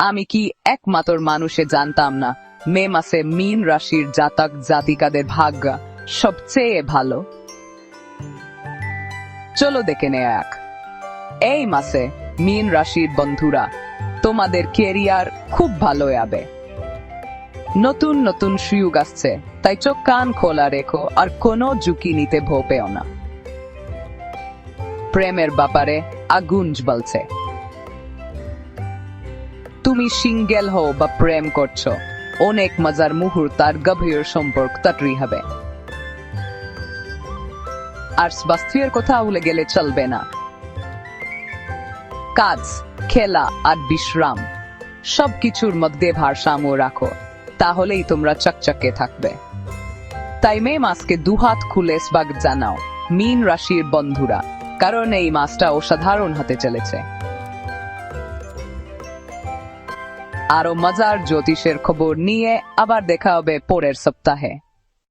আমি কি একমাত্র মানুষে জানতাম না মে মাসে মীন রাশির জাতক জাতিকাদের ভাগ্য সবচেয়ে ভালো। চলো দেখে নেয়া এক। এই মাসে মীন রাশির বন্ধুরা, তোমাদের ক্যারিয়ার খুব ভালো যাবে। নতুন নতুন সুযোগ আসছে, তাই চোখ কান খোলা রেখো আর কোনো ঝুঁকি নিতে ভয় পেও না। প্রেমের ব্যাপারে আগুন জ্বলছে। তুমি সিঙ্গেল হও বা প্রেম করছো, অনেক মজার মুহূর্ত আর গভীর সম্পর্ক তৈরি হবে। আর স্বাস্থ্যের কথা ভুলে গেলে চলবে না। কাজ, খেলা আর বিশ্রাম সবকিছুর মধ্যে ভারসাম্য রাখো, তাহলেই তোমরা চকচকে থাকবে। তাই মে মাসকে দুহাত খুলে স্বাগত জানাও মীন রাশির বন্ধুরা, কারণ এই মাসটা অসাধারণ হতে চলেছে। আরো মজার জ্যোতিষের খবর নিয়ে আবার দেখা হবে পরের সপ্তাহে।